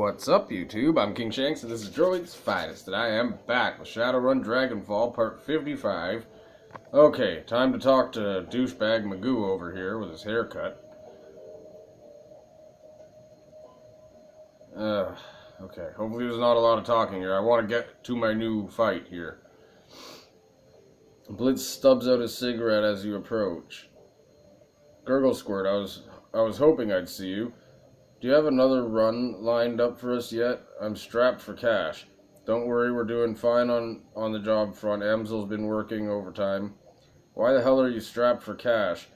What's up, YouTube? I'm King Shanks, and this is Droid's Finest, and I am back with Shadowrun Dragonfall, Part 55. Okay, time to talk to douchebag Magoo over here with his haircut. Okay, hopefully there's not a lot of talking here. I want to get to my new fight here. Blitz stubs out his cigarette as you approach. Gurgle Squirt, I was hoping I'd see you. Do you have another run lined up for us yet? I'm strapped for cash. Don't worry, we're doing fine on the job front. Amsel's been working overtime. Why the hell are you strapped for cash?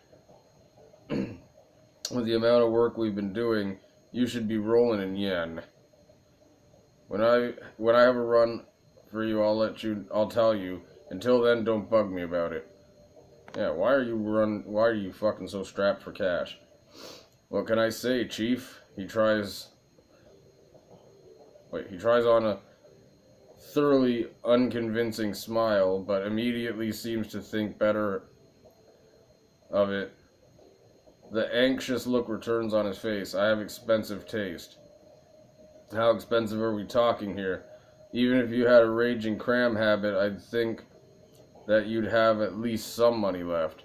With the amount of work we've been doing, you should be rolling in yen. When I have a run for you, I'll tell you. Until then, don't bug me about it. Yeah, why are you fucking so strapped for cash? What can I say, Chief? He tries on a thoroughly unconvincing smile, but immediately seems to think better of it. The anxious look returns on his face. I have expensive taste. How expensive are we talking here? Even if you had a raging cram habit, I'd think that you'd have at least some money left.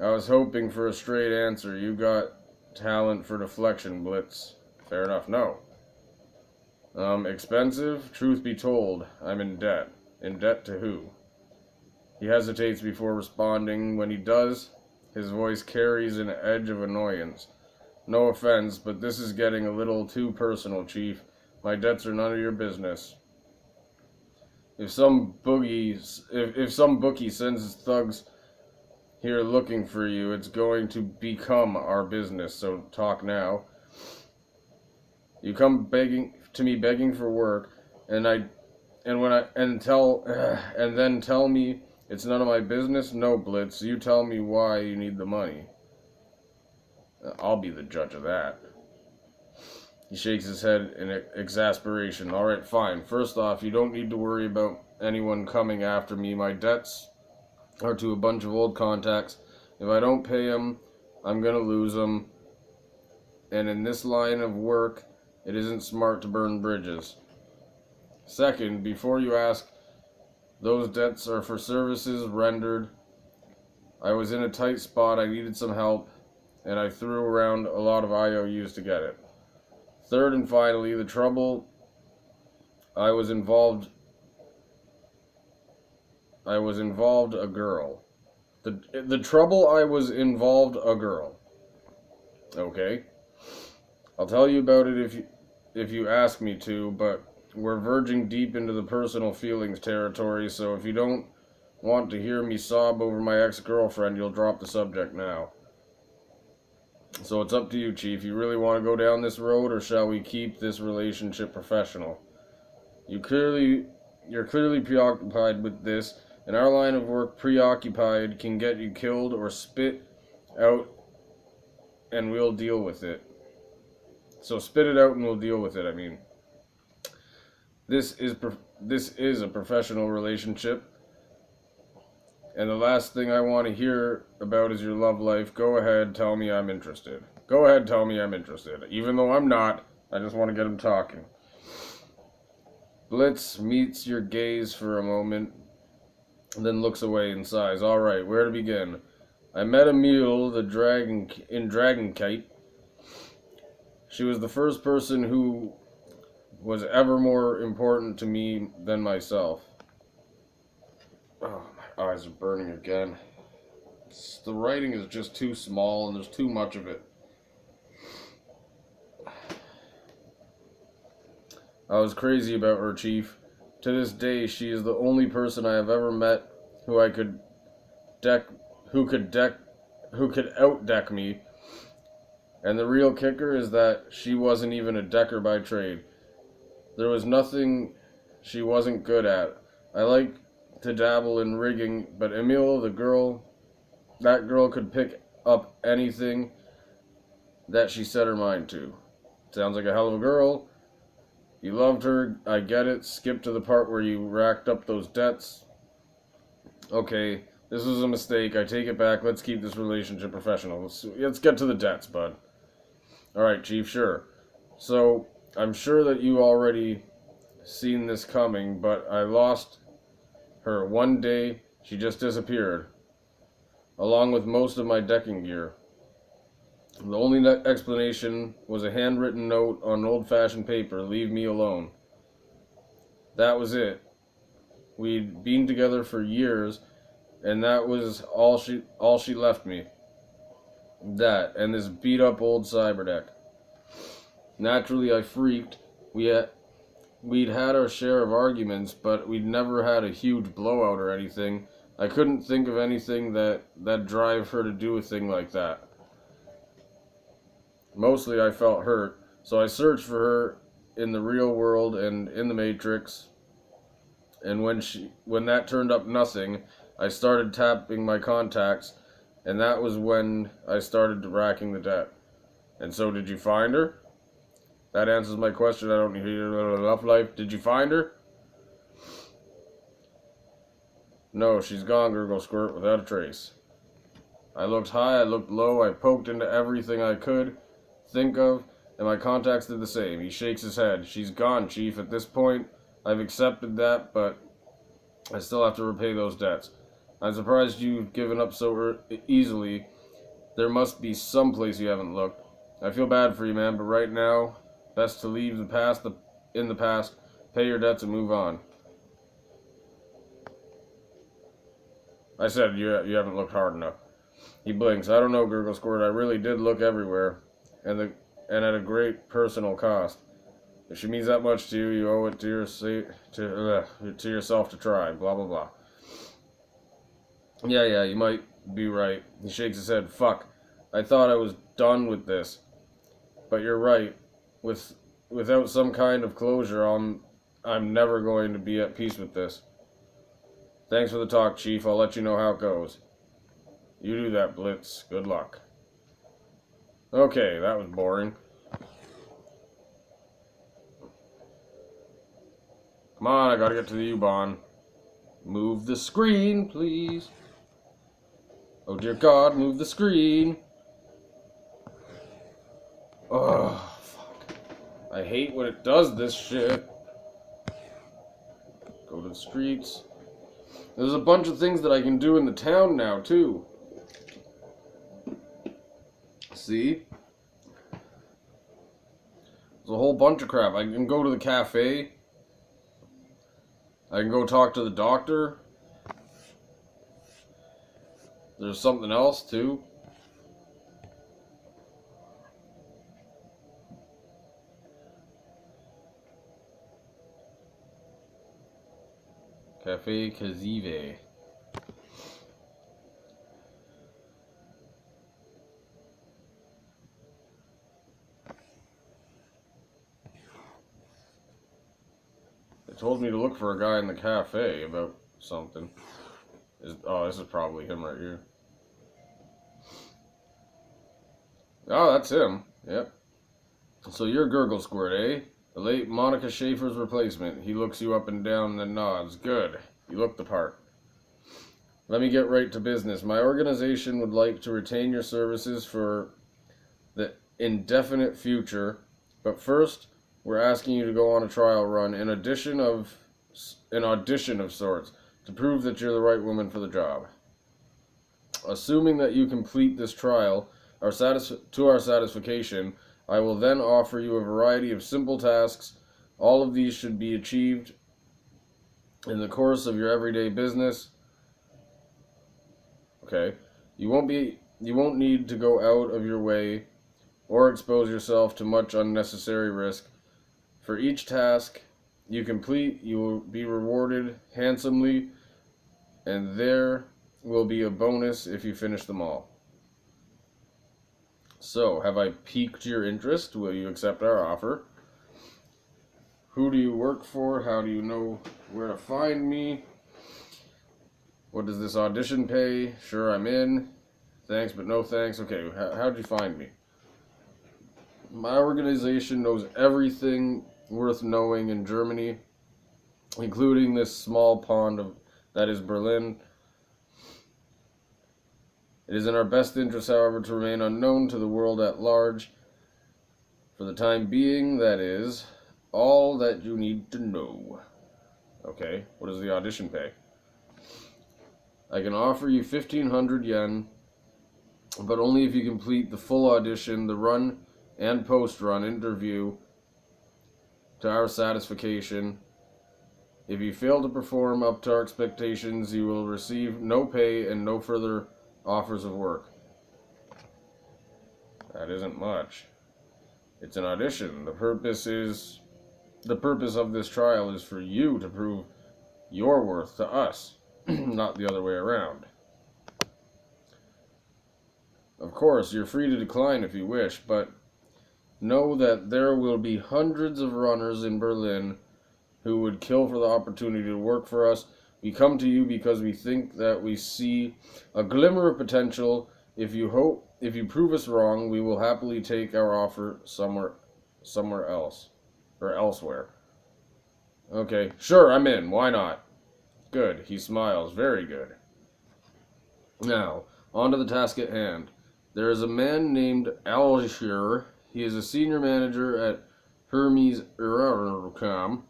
I was hoping for a straight answer. You got talent for deflection, Blitz. Fair enough, no. Expensive? Truth be told, I'm in debt. In debt to who? He hesitates before responding. When he does, his voice carries an edge of annoyance. No offense, but this is getting a little too personal, Chief. My debts are none of your business. If some bookie sends his thugs here looking for you, it's going to become our business, so talk now. You come begging for work, and then tell me it's none of my business? No, Blitz, you tell me why you need the money. I'll be the judge of that. He shakes his head in exasperation. Alright, fine. First off, you don't need to worry about anyone coming after me. My debts are to a bunch of old contacts. If I don't pay them, I'm going to lose them. And in this line of work, it isn't smart to burn bridges. Second, before you ask, those debts are for services rendered. I was in a tight spot, I needed some help, and I threw around a lot of IOUs to get it. Third and finally, the trouble I was involved a girl. The trouble I was involved a girl. Okay. I'll tell you about it if you ask me to, but we're verging deep into the personal feelings territory, so if you don't want to hear me sob over my ex-girlfriend, you'll drop the subject now. So it's up to you, Chief. You really want to go down this road, or shall we keep this relationship professional? You're clearly preoccupied with this, and our line of work, preoccupied, can get you killed or spit out, and we'll deal with it. So spit it out and we'll deal with it, I mean. This is a professional relationship, and the last thing I want to hear about is your love life. Go ahead, tell me I'm interested. Go ahead, tell me I'm interested. Even though I'm not, I just want to get him talking. Blitz meets your gaze for a moment, then looks away and sighs. Alright, where to begin? I met Emil in Dragonkite. She was the first person who was ever more important to me than myself. Oh, my eyes are burning again. The writing is just too small and there's too much of it. I was crazy about her, Chief. To this day, she is the only person I have ever met who could out-deck me. And the real kicker is that she wasn't even a decker by trade. There was nothing she wasn't good at. I like to dabble in rigging, but Emil, that girl could pick up anything that she set her mind to. Sounds like a hell of a girl. You loved her, I get it. Skip to the part where you racked up those debts. Okay, this was a mistake. I take it back. Let's keep this relationship professional. Let's get to the debts, bud. Alright, Chief, sure. So, I'm sure that you already seen this coming, but I lost her one day. She just disappeared, along with most of my decking gear. The only explanation was a handwritten note on old-fashioned paper, "Leave me alone." That was it. We'd been together for years, and that was all she left me. That, and this beat-up old cyberdeck. Naturally, I freaked. We'd had our share of arguments, but we'd never had a huge blowout or anything. I couldn't think of anything that'd drive her to do a thing like that. Mostly I felt hurt, so I searched for her in the real world and in the Matrix. And when that turned up nothing, I started tapping my contacts, and that was when I started racking the debt. And so, did you find her? That answers my question. I don't need enough life. Did you find her? No, she's gone, Gurgle Squirt, without a trace. I looked high, I looked low, I poked into everything I could think of, and my contacts did the same. He shakes his head. She's gone, Chief. At this point, I've accepted that, but I still have to repay those debts. I'm surprised you've given up so easily. There must be some place you haven't looked. I feel bad for you, man, but right now, best to leave the past in the past, pay your debts, and move on. I said you haven't looked hard enough. He blinks. I don't know, Gurgle Squirt. I really did look everywhere, and at a great personal cost. If she means that much to you, you owe it to yourself to try. Blah blah blah. Yeah, you might be right. He shakes his head. Fuck. I thought I was done with this, but you're right. Without some kind of closure, I'm never going to be at peace with this. Thanks for the talk, Chief. I'll let you know how it goes. You do that, Blitz. Good luck. Okay, that was boring. Come on, I gotta get to the U-Bahn. Move the screen, please. Oh dear God, move the screen. Oh, fuck. I hate when it does this shit. Go to the streets. There's a bunch of things that I can do in the town now, too. See? There's a whole bunch of crap. I can go to the cafe. I can go talk to the doctor. There's something else, too. Cafe Kazive. They told me to look for a guy in the cafe about something. Oh, this is probably him right here. Oh, that's him. Yep. So you're Gurgle Squirt, eh? The late Monica Schaefer's replacement. He looks you up and down and then nods. Good. You look the part. Let me get right to business. My organization would like to retain your services for the indefinite future, but first, we're asking you to go on a trial run, an audition of sorts, to prove that you're the right woman for the job. Assuming that you complete this trial, to our satisfaction, I will then offer you a variety of simple tasks. All of these should be achieved in the course of your everyday business. Okay. You won't need to go out of your way or expose yourself to much unnecessary risk. For each task you complete, you will be rewarded handsomely, and there will be a bonus if you finish them all. So, have I piqued your interest? Will you accept our offer? Who do you work for? How do you know where to find me? What does this audition pay? Sure, I'm in. Thanks, but no thanks. Okay, how'd you find me? My organization knows everything worth knowing in Germany, including this small pond that is Berlin. It is in our best interest, however, to remain unknown to the world at large. For For the time being, that is all that you need to know. Okay, what does the audition pay? I can offer you 1,500 yen, but only if you complete the full audition, the run and post-run interview to our satisfaction. If you fail to perform up to our expectations, you will receive no pay and no further offers of work. That isn't much. It's an audition. The purpose of this trial is for you to prove your worth to us, not the other way around. Of course, you're free to decline if you wish, but know that there will be hundreds of runners in Berlin who would kill for the opportunity to work for us. We come to you because we think that we see a glimmer of potential. If you prove us wrong, we will happily take our offer somewhere else, or elsewhere. Okay, sure, I'm in. Why not? Good. He smiles. Very good. Now, on to the task at hand. There is a man named Alshir. He is a senior manager at Hermes Eurocom,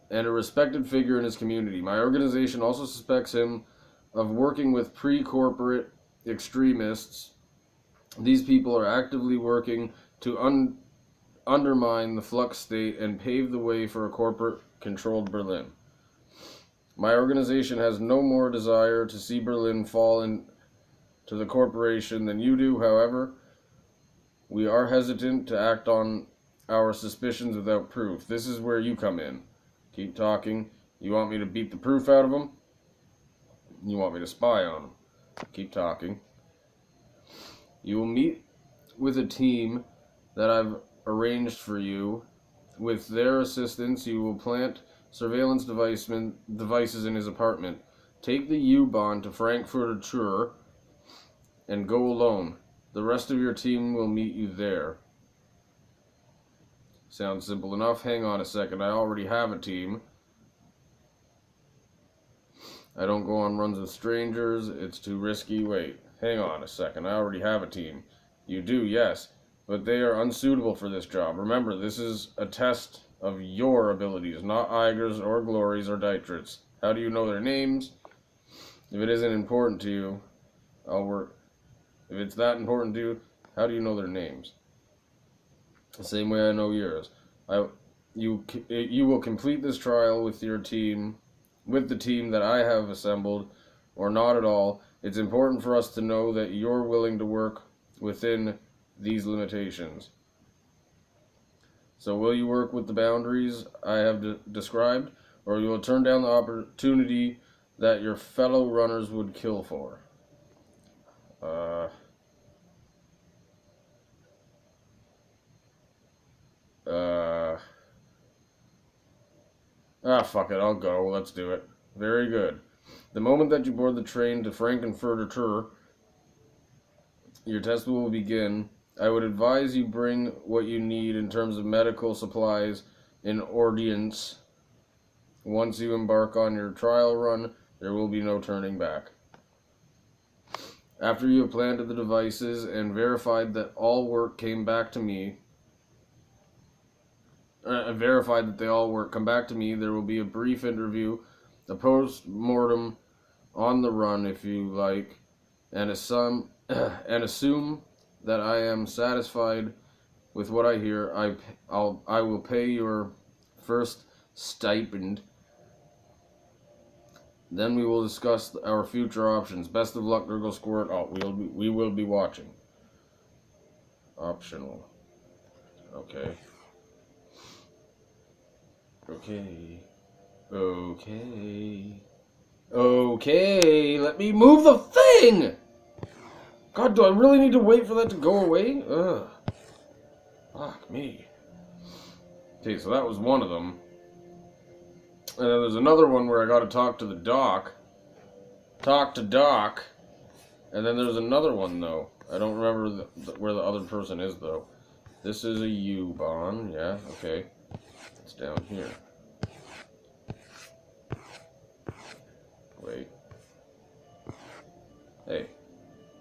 and a respected figure in his community. My organization also suspects him of working with pre-corporate extremists. These people are actively working to undermine the flux state and pave the way for a corporate-controlled Berlin. My organization has no more desire to see Berlin fall into the corporation than you do. However, we are hesitant to act on our suspicions without proof. This is where you come in. Keep talking. You want me to beat the proof out of them? You want me to spy on them? Keep talking. You will meet with a team that I've arranged for you. With their assistance, you will plant surveillance devices in his apartment. Take the U-Bahn to Frankfurt and go alone. The rest of your team will meet you there. Sounds simple enough. Hang on a second. I already have a team. I don't go on runs with strangers. It's too risky. Wait. Hang on a second. I already have a team. You do, yes. But they are unsuitable for this job. Remember, this is a test of your abilities, not Iger's or Glory's or Dietrich's. How do you know their names? If it isn't important to you, I'll work. If it's that important to you, how do you know their names? The same way I know yours. You will complete this trial with your team, with the team that I have assembled, or not at all. It's important for us to know that you're willing to work within these limitations. So will you work with the boundaries I have described, or you will turn down the opportunity that your fellow runners would kill for? Fuck it, I'll go. Let's do it. Very good. The moment that you board the train to Frankenfurter, your test will begin. I would advise you bring what you need in terms of medical supplies in ordnance. Once you embark on your trial run, there will be no turning back. After you have planted the devices and verified that all work came back to me, come back to me, there will be a brief interview, a post-mortem on the run if you like, and assume that I am satisfied with what I hear. I will pay your first stipend. Then we will discuss our future options. Best of luck, Gurgle Squirt. Oh, we will be watching. Optional. Okay. Okay, let me move the thing! God, do I really need to wait for that to go away? Ugh. Fuck me. Okay, so that was one of them. And then there's another one where I gotta talk to the doc. Talk to Doc. And then there's another one, though. I don't remember where the other person is, though. This is a U-Bahn. Yeah, okay. It's down here. Wait. Hey.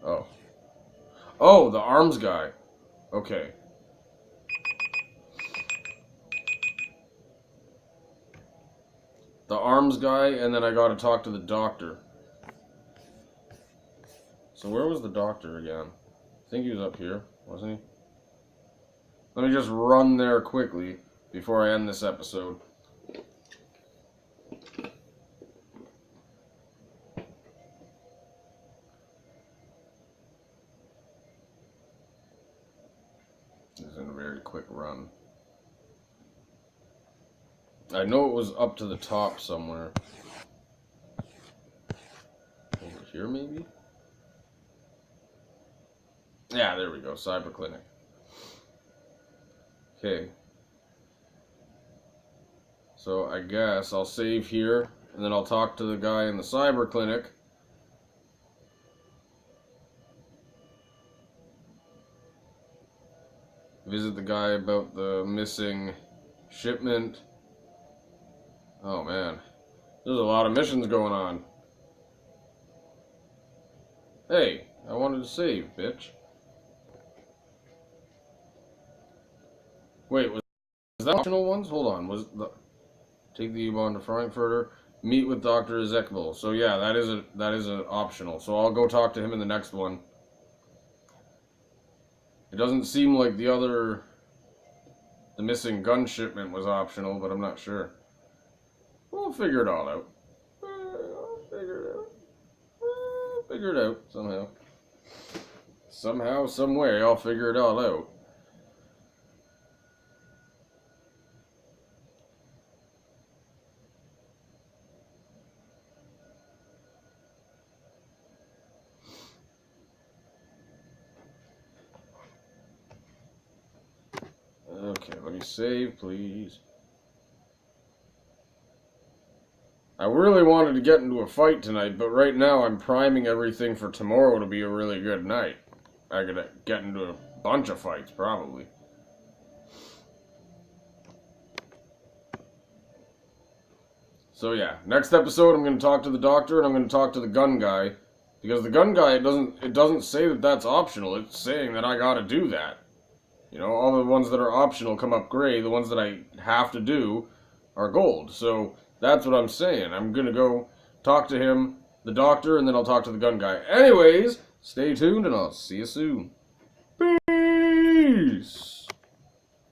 Oh. Oh, the arms guy. Okay. The arms guy, and then I gotta talk to the doctor. So where was the doctor again? I think he was up here, wasn't he? Let me just run there quickly before I end this episode. This is a very quick run. I know it was up to the top somewhere. Over here, maybe? Yeah, there we go. Cyber Clinic. Okay. So I guess I'll save here, and then I'll talk to the guy in the Cyber Clinic. Visit the guy about the missing shipment. Oh man, there's a lot of missions going on. Hey, I wanted to save, bitch. Wait, was that optional ones? Hold on, was the take the U-Bahn to Frankfurter, meet with Dr. Ezekiel. So yeah, that is an optional. So I'll go talk to him in the next one. It doesn't seem like the missing gun shipment was optional, but I'm not sure. We'll figure it all out. I'll figure it out. I'll figure it out somehow. Somehow, some way, I'll figure it all out. Okay, let me save, please. I really wanted to get into a fight tonight, but right now I'm priming everything for tomorrow to be a really good night. I could get into a bunch of fights, probably. So yeah, next episode I'm going to talk to the doctor and I'm going to talk to the gun guy. Because the gun guy, it doesn't say that that's optional. It's saying that I got to do that. You know, all the ones that are optional come up gray. The ones that I have to do are gold. So that's what I'm saying. I'm going to go talk to him, the doctor, and then I'll talk to the gun guy. Anyways, stay tuned and I'll see you soon. Peace!